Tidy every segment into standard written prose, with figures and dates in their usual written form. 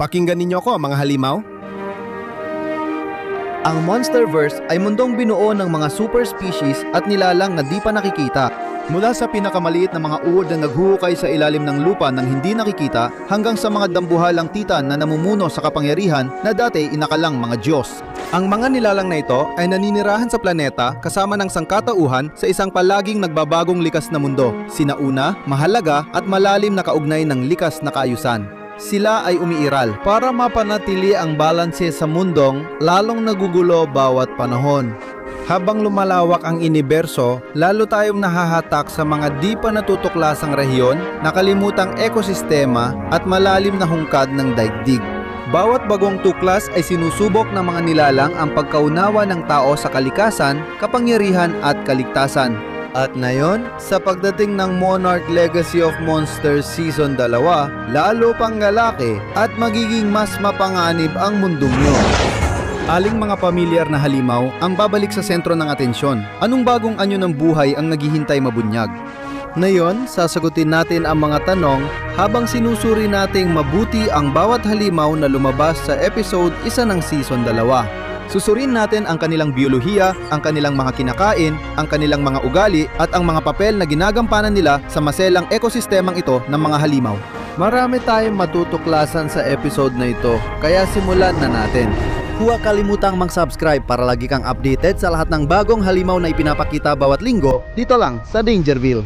Pakinggan ninyo ako mga halimaw. Ang Monsterverse ay mundong binuo ng mga super species at nilalang na di pa nakikita. Mula sa pinakamaliit na mga uod na naghuhukay sa ilalim ng lupa nang hindi nakikita hanggang sa mga dambuhalang titan na namumuno sa kapangyarihan na dati inakalang mga Diyos. Ang mga nilalang na ito ay naninirahan sa planeta kasama ng sangkatauhan sa isang palaging nagbabagong likas na mundo. Sinauna, mahalaga at malalim na kaugnay ng likas na kaayusan. Sila ay umiiral para mapanatili ang balanse sa mundong lalong nagugulo bawat panahon. Habang lumalawak ang universo, lalo tayong nahahatak sa mga di pa natutuklasang rehiyon, nakalimutang ekosistema at malalim na hungkad ng daigdig. Bawat bagong tuklas ay sinusubok ng mga nilalang ang pagkaunawa ng tao sa kalikasan, kapangyarihan at kaligtasan. At ngayon, sa pagdating ng Monarch Legacy of Monsters Season 2, lalo pang lalaki at magiging mas mapanganib ang mundong nyo. Aling mga pamilyar na halimaw ang babalik sa sentro ng atensyon? Anong bagong anyo ng buhay ang naghihintay mabunyag? Ngayon, sasagutin natin ang mga tanong habang sinusuri nating mabuti ang bawat halimaw na lumabas sa episode 1 ng Season 2. Susurin natin ang kanilang biyolohiya, ang kanilang mga kinakain, ang kanilang mga ugali at ang mga papel na ginagampanan nila sa maselang ekosistemang ito ng mga halimaw. Marami tayong matutuklasan sa episode na ito, kaya simulan na natin. Huwag kalimutang mag-subscribe para lagi kang updated sa lahat ng bagong halimaw na ipinapakita bawat linggo dito lang sa Dangerville.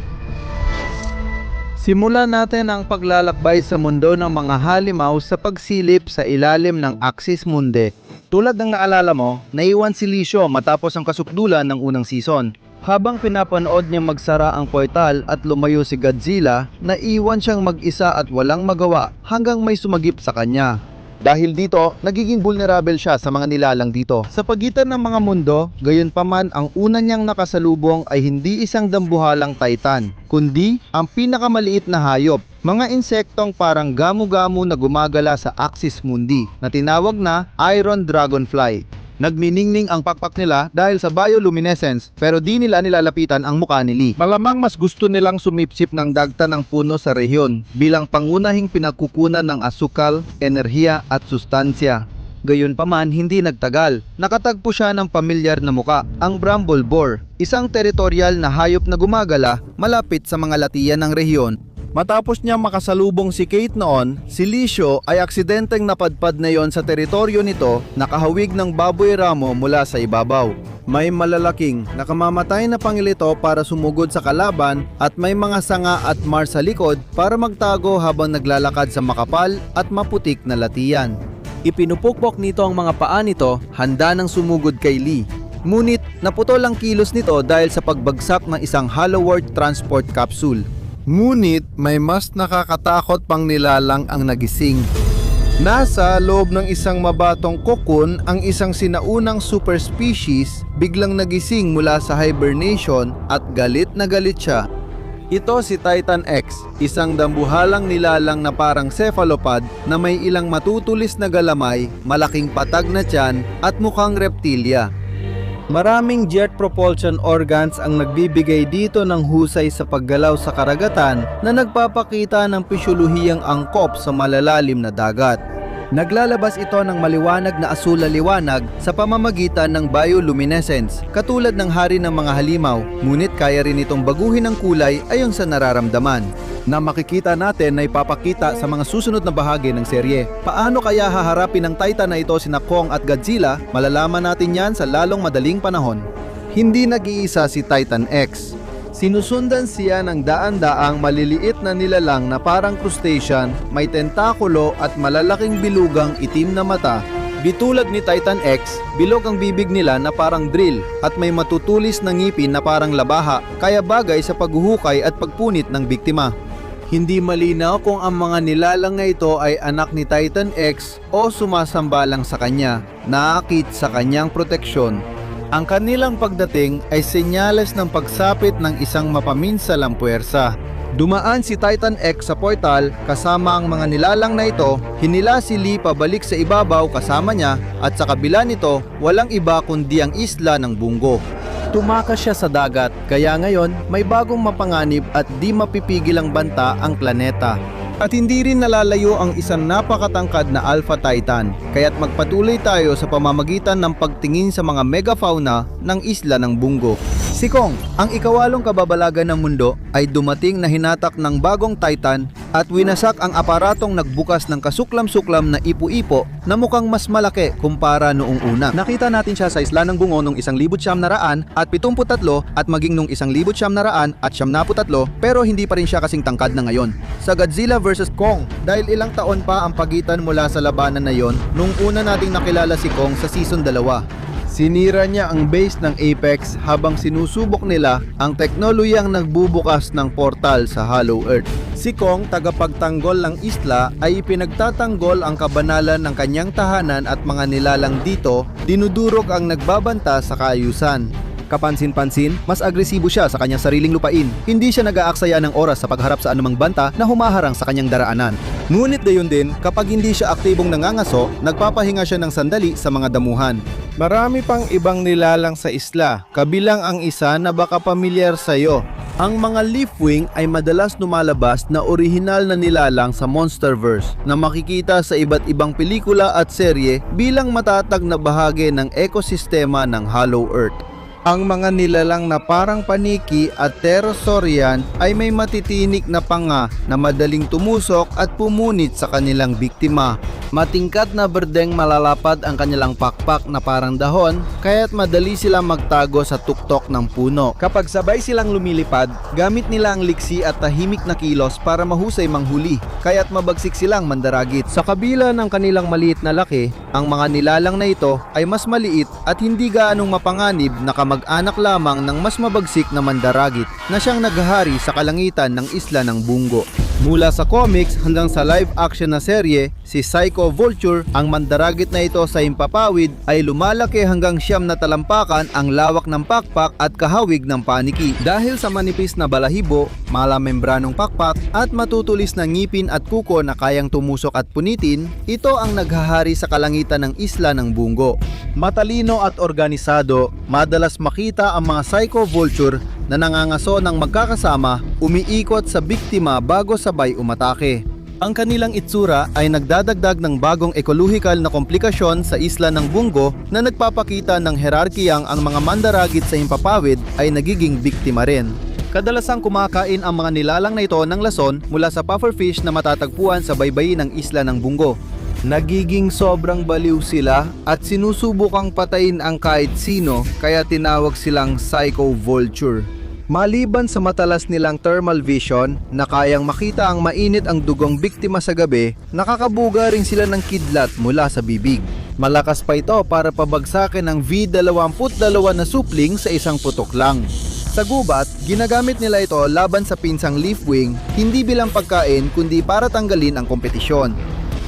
Simulan natin ang paglalakbay sa mundo ng mga halimaw sa pagsilip sa ilalim ng Axis Mundi. Tulad ng naalala mo, naiwan si Lisho matapos ang kasukdulan ng unang season. Habang pinapanood niya magsara ang portal at lumayo si Godzilla, naiwan siyang mag-isa at walang magawa hanggang may sumagip sa kanya. Dahil dito, nagiging vulnerable siya sa mga nilalang dito. Sa pagitan ng mga mundo, gayunpaman ang una niyang nakasalubong ay hindi isang dambuhalang Titan, kundi ang pinakamaliit na hayop, mga insektong parang gamu-gamu na gumagala sa Axis Mundi na tinawag na Iron Dragonfly. Nagniningning ang pakpak nila dahil sa bioluminescence pero di nila nilalapitan ang mukha ni Lee. Malamang mas gusto nilang sumipsip ng dagta ng puno sa rehiyon bilang pangunahing pinagkukunan ng asukal, enerhiya at sustansya. Gayunpaman, hindi nagtagal. Nakatagpo siya ng pamilyar na muka, ang Bramble Boar, isang teritorial na hayop na gumagala malapit sa mga latiyan ng rehiyon. Matapos niya makasalubong si Kate noon, si Lisho ay aksidenteng napadpad na yon sa teritoryo nito, nakahawig ng baboy ramo mula sa ibabaw. May malalaking nakamamatay na pangilito para sumugod sa kalaban at may mga sanga at mar sa likod para magtago habang naglalakad sa makapal at maputik na latiyan. Ipinupukpok nito ang mga paa nito, handa ng sumugod kay Lee. Ngunit naputol ang kilos nito dahil sa pagbagsak ng isang Hollow World transport capsule. Ngunit may mas nakakatakot pang nilalang ang nagising. Nasa loob ng isang mabatong cocoon ang isang sinaunang super species biglang nagising mula sa hibernation at galit na galit siya. Ito si Titan X, isang dambuhalang nilalang na parang cephalopod na may ilang matutulis na galamay, malaking patag na tiyan at mukhang reptilya. Maraming jet propulsion organs ang nagbibigay dito ng husay sa paggalaw sa karagatan na nagpapakita ng pisyolohiyang angkop sa malalalim na dagat. Naglalabas ito ng maliwanag na asul-liwanag sa pamamagitan ng bioluminescence, katulad ng hari ng mga halimaw, ngunit kaya rin itong baguhin ng kulay ayon sa nararamdaman. Na makikita natin na ipapakita sa mga susunod na bahagi ng serye. Paano kaya haharapin ng Titan na ito sina Kong at Godzilla? Malalaman natin yan sa lalong madaling panahon. Hindi nag-iisa si Titan X. Sinusundan siya ng daan-daang maliliit na nilalang na parang crustacean, may tentakulo at malalaking bilugang itim na mata. Bitulad ni Titan X, bilog ang bibig nila na parang drill at may matutulis na ngipin na parang labaha, kaya bagay sa paghuhukay at pagpunit ng biktima. Hindi malinaw kung ang mga nilalang na ito ay anak ni Titan X o sumasamba lang sa kanya, naakit sa kanyang proteksyon. Ang kanilang pagdating ay senyales ng pagsapit ng isang mapaminsalang puwersa. Dumaan si Titan X sa portal kasama ang mga nilalang na ito, hinila si Lee pabalik sa ibabaw kasama niya at sa kabila nito walang iba kundi ang isla ng Bungo. Tumakas siya sa dagat, kaya ngayon may bagong mapanganib at di mapipigilang banta ang planeta. At hindi rin nalalayo ang isang napakatangkad na Alpha Titan, kaya't magpatuloy tayo sa pamamagitan ng pagtingin sa mga megafauna ng isla ng Bungo. Si Kong, ang ikawalong kababalagan ng mundo, ay dumating na hinatak ng bagong Titan at winasak ang aparatong nagbukas ng kasuklam-suklam na ipu-ipo na mukhang mas malaki kumpara noong una. Nakita natin siya sa isla ng Bungo noong 1973 at maging noong 1973 pero hindi pa rin siya kasing tangkad na ngayon. Sa Godzilla vs. Kong, dahil ilang taon pa ang pagitan mula sa labanan na yon nung una nating nakilala si Kong sa season 2. Sinira niya ang base ng Apex habang sinusubok nila ang teknolohiyang nagbubukas ng portal sa Hollow Earth. Si Kong, tagapagtanggol ng isla, ay pinagtatanggol ang kabanalan ng kanyang tahanan at mga nilalang dito, dinudurog ang nagbabanta sa kaayusan. Kapansin-pansin, mas agresibo siya sa kanyang sariling lupain. Hindi siya nag-aaksaya ng oras sa pagharap sa anumang banta na humaharang sa kanyang daraanan. Ngunit gayon din, kapag hindi siya aktibong nangangaso, nagpapahinga siya ng sandali sa mga damuhan. Marami pang ibang nilalang sa isla, kabilang ang isa na baka pamilyar sa iyo. Ang mga Leafwing ay madalas lumalabas na orihinal na nilalang sa Monsterverse na makikita sa iba't ibang pelikula at serye bilang matatag na bahagi ng ekosistema ng Hollow Earth. Ang mga nilalang na parang paniki at pterosaurian ay may matitinik na panga na madaling tumusok at pumunit sa kanilang biktima. Matingkad na berdeng malalapad ang kanilang pakpak na parang dahon, kaya't madali silang magtago sa tuktok ng puno. Kapag sabay silang lumilipad, gamit nila ang liksi at tahimik na kilos para mahusay manghuli, kaya't mabagsik silang mandaragit. Sa kabila ng kanilang maliit na laki, ang mga nilalang na ito ay mas maliit at hindi gaanong mapanganib na kamag-anak lamang ng mas mabagsik na mandaragit na siyang naghahari sa kalangitan ng isla ng Bungo. Mula sa comics hanggang sa live action na serye, si Psycho Vulture, ang mandaragit na ito sa himpapawid, ay lumalaki hanggang 9 na talampakan ang lawak ng pakpak at kahawig ng paniki. Dahil sa manipis na balahibo, malamembranong pakpak at matutulis na ngipin at kuko na kayang tumusok at punitin, ito ang naghahari sa kalangitan ng isla ng Bungo. Matalino at organisado, madalas makita ang mga Psycho Vulture na nangangaso ng magkakasama, umiikot sa biktima bago sabay umatake. Ang kanilang itsura ay nagdadagdag ng bagong ekolohikal na komplikasyon sa isla ng Bungo na nagpapakita ng herarkiyang ang mga mandaragit sa himpapawid ay nagiging biktima rin. Kadalasang kumakain ang mga nilalang na ito ng lason mula sa pufferfish na matatagpuan sa baybayin ng isla ng Bungo. Nagiging sobrang baliw sila at sinusubukang patayin ang kahit sino, kaya tinawag silang Psycho Vulture. Maliban sa matalas nilang thermal vision na kayang makita ang mainit ang dugong biktima sa gabi, nakakabuga rin sila ng kidlat mula sa bibig. Malakas pa ito para pabagsakin ang V22 na supling sa isang putok lang. Sa gubat, ginagamit nila ito laban sa pinsang Leafwing, hindi bilang pagkain kundi para tanggalin ang kompetisyon.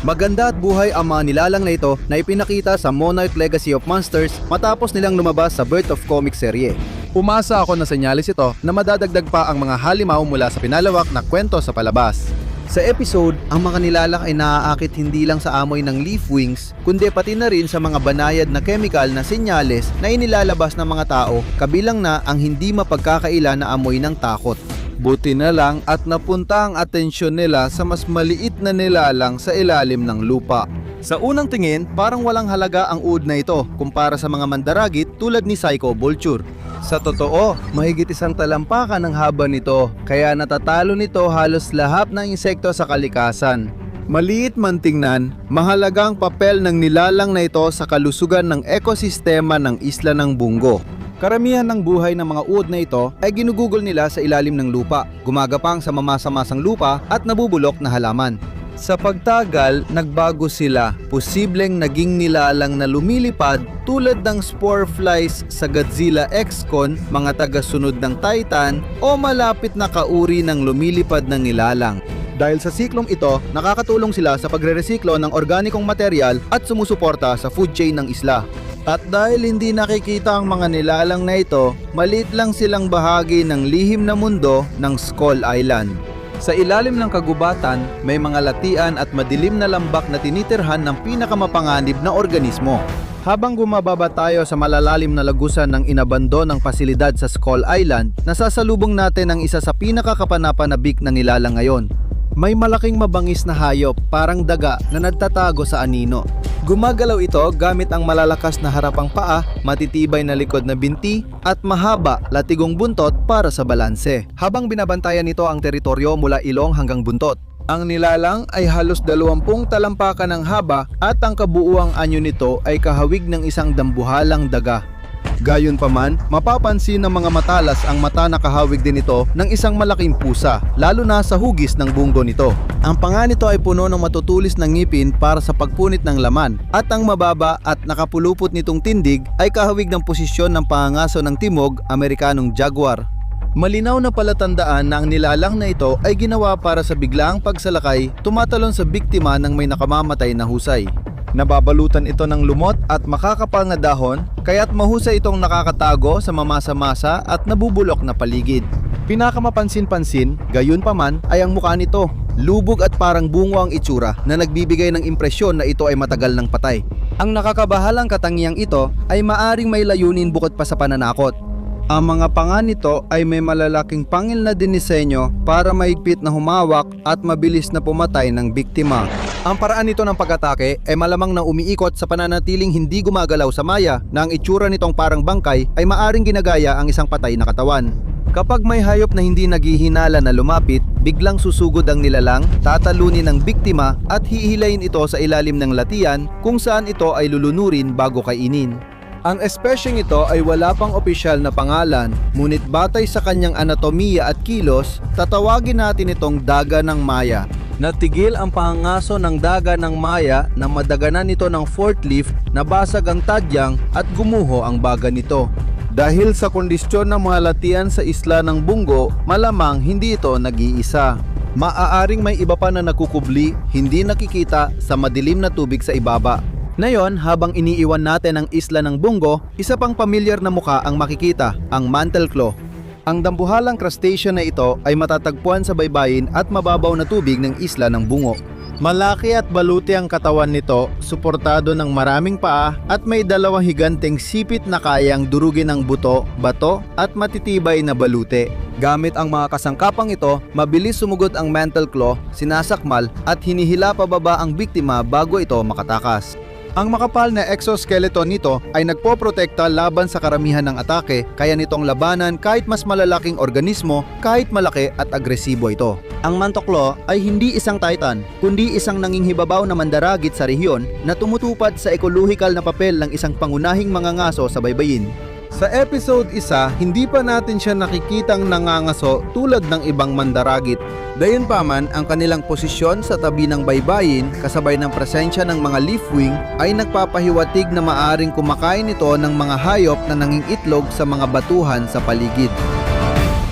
Maganda at buhay ang mga nilalang na ito na ipinakita sa Monarch Legacy of Monsters matapos nilang lumabas sa Birth of Comics serye. Umasa ako na senyalis ito na madadagdag pa ang mga halimaw mula sa pinalawak na kwento sa palabas. Sa episode, ang mga nilalang ay naaakit hindi lang sa amoy ng Leafwings, kundi pati na rin sa mga banayad na chemical na senyales na inilalabas ng mga tao, kabilang na ang hindi mapagkakaila na amoy ng takot. Buti na lang at napunta ang atensyon nila sa mas maliit na nilalang sa ilalim ng lupa. Sa unang tingin, parang walang halaga ang uod na ito kumpara sa mga mandaragit tulad ni Psycho Vulture. Sa totoo, mahigit 1 talampakan ang haba nito, kaya natatalo nito halos lahat ng insekto sa kalikasan. Maliit man tingnan, mahalaga ang papel ng nilalang na ito sa kalusugan ng ekosistema ng isla ng Bungo. Karamihan ng buhay ng mga uod na ito ay ginugugol nila sa ilalim ng lupa, gumagapang sa mamasa-masang lupa at nabubulok na halaman. Sa pagtagal, nagbago sila, posibleng naging nilalang na lumilipad tulad ng spore flies sa Godzilla X-Con, mga tagasunod ng Titan o malapit na kauri ng lumilipad na nilalang. Dahil sa siklong ito, nakakatulong sila sa pagreresiklo ng organikong material at sumusuporta sa food chain ng isla. At dahil hindi nakikita ang mga nilalang na ito, maliit lang silang bahagi ng lihim na mundo ng Skull Island. Sa ilalim ng kagubatan, may mga latian at madilim na lambak na tinitirhan ng pinakamapanganib na organismo. Habang gumababa tayo sa malalalim na lagusan ng inabandon ng pasilidad sa Skull Island, nasasalubong natin ang isa sa pinakakapanapanabik na nilalang ngayon. May malaking mabangis na hayop, parang daga na nagtatago sa anino. Gumagalaw ito gamit ang malalakas na harapang paa, matitibay na likod na binti, at mahaba, latigong buntot para sa balanse. Habang binabantayan nito ang teritoryo mula ilong hanggang buntot. Ang nilalang ay halos 20 talampakan ng haba at ang kabuuang anyo nito ay kahawig ng isang dambuhalang daga. Gayunpaman, mapapansin ng mga matalas ang mata na kahawig din ito ng isang malaking pusa, lalo na sa hugis ng bunggo nito. Ang panga nito ay puno ng matutulis na ngipin para sa pagpunit ng laman, at ang mababa at nakapulupot nitong tindig ay kahawig ng posisyon ng pangangaso ng timog, Amerikanong jaguar. Malinaw na palatandaan na ang nilalang na ito ay ginawa para sa biglaang pagsalakay, tumatalon sa biktima ng may nakamamatay na husay. Nababalutan ito ng lumot at makakapal na dahon, kaya't mahusay itong nakakatago sa mamasa-masa at nabubulok na paligid. Pinakamapansin-pansin, gayunpaman, ay ang mukha nito. Lubog at parang bungo ang itsura na nagbibigay ng impresyon na ito ay matagal ng patay. Ang nakakabahalang katangiang ito ay maaring may layunin bukod pa sa pananakot. Ang mga panga nito ay may malalaking pangil na dinisenyo para mahigpit na humawak at mabilis na pumatay ng biktima. Ang paraan nito ng pag-atake ay malamang na umiikot sa pananatiling hindi gumagalaw sa maya na ang itsura nitong parang bangkay ay maaring ginagaya ang isang patay na katawan. Kapag may hayop na hindi naghihinala na lumapit, biglang susugod ang nilalang, tatalunin ng biktima at hihilayin ito sa ilalim ng latian kung saan ito ay lulunurin bago kainin. Ang espesyeng ito ay wala pang opisyal na pangalan, ngunit batay sa kanyang anatomiya at kilos, tatawagin natin itong daga ng Maya. Natigil ang pangangaso ng daga ng Maya na madaganan nito ng forklift, nabasag ang tadyang at gumuho ang baga nito. Dahil sa kondisyon ng mga latian sa isla ng Bungo, malamang hindi ito nag-iisa. Maaaring may iba pa na nakukubli, hindi nakikita sa madilim na tubig sa ibaba. Ngayon, habang iniiwan natin ang isla ng Bungo, isa pang pamilyar na muka ang makikita, ang mantle claw. Ang dambuhalang crustacean na ito ay matatagpuan sa baybayin at mababaw na tubig ng isla ng Bungo. Malaki at baluti ang katawan nito, suportado ng maraming paa at may dalawang higanteng sipit na kayang durugin ng buto, bato at matitibay na balute. Gamit ang mga kasangkapang ito, mabilis sumugot ang mantle claw, sinasakmal at hinihila pababa ang biktima bago ito makatakas. Ang makapal na exoskeleton nito ay nagpoprotekta laban sa karamihan ng atake, kaya nitong labanan kahit mas malalaking organismo, kahit malaki at agresibo ito. Ang Mantoclaw ay hindi isang titan, kundi isang nanginghibabaw na mandaragit sa rehiyon na tumutupad sa ekolohikal na papel ng isang pangunahing mangangaso sa baybayin. Sa episode 1, hindi pa natin siya nakikitang nangangaso tulad ng ibang mandaragit. Gayunpaman, ang kanilang posisyon sa tabi ng baybayin kasabay ng presensya ng mga leafwing ay nagpapahiwatig na maaring kumakain ito ng mga hayop na nangingitlog sa mga batuhan sa paligid.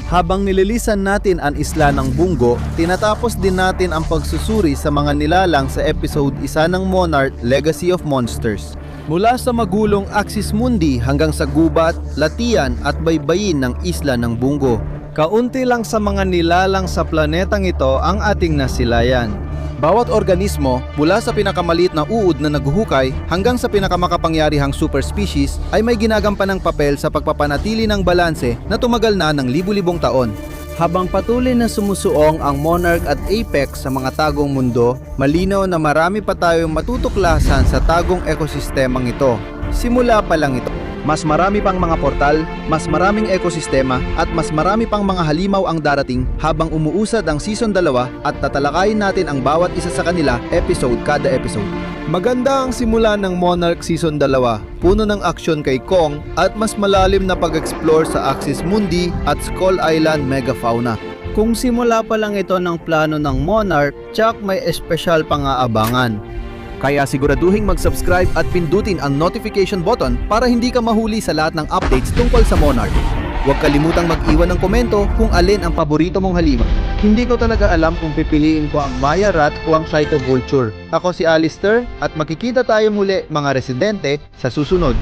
Habang nililisan natin ang isla ng Bungo, tinatapos din natin ang pagsusuri sa mga nilalang sa episode 1 ng Monarch Legacy of Monsters. Mula sa magulong Axis Mundi hanggang sa gubat, latian at baybayin ng isla ng Bungo. Kaunti lang sa mga nilalang sa planetang ito ang ating nasilayan. Bawat organismo, mula sa pinakamaliit na uod na naghuhukay hanggang sa pinakamakapangyarihang superspecies ay may ginagampanang papel sa pagpapanatili ng balanse na tumagal na ng libu-libong taon. Habang patuloy na sumusuong ang Monarch at Apex sa mga tagong mundo, malinaw na marami pa tayong matutuklasan sa tagong ekosistemang ito. Simula pa lang ito. Mas marami pang mga portal, mas maraming ekosistema at mas marami pang mga halimaw ang darating habang umuusad ang Season 2 at tatalakayin natin ang bawat isa sa kanila episode kada episode. Maganda ang simula ng Monarch Season 2, puno ng aksyon kay Kong at mas malalim na pag-explore sa Axis Mundi at Skull Island megafauna. Kung simula pa lang ito ng plano ng Monarch, tsak may espesyal pang aabangan. Kaya siguraduhin mag-subscribe at pindutin ang notification button para hindi ka mahuli sa lahat ng updates tungkol sa Monarch. Huwag kalimutang mag-iwan ng komento kung alin ang paborito mong halimaw. Hindi ko talaga alam kung pipiliin ko ang Maya Rat o ang Cytovulture. Ako si Alistair at makikita tayo muli mga residente sa susunod.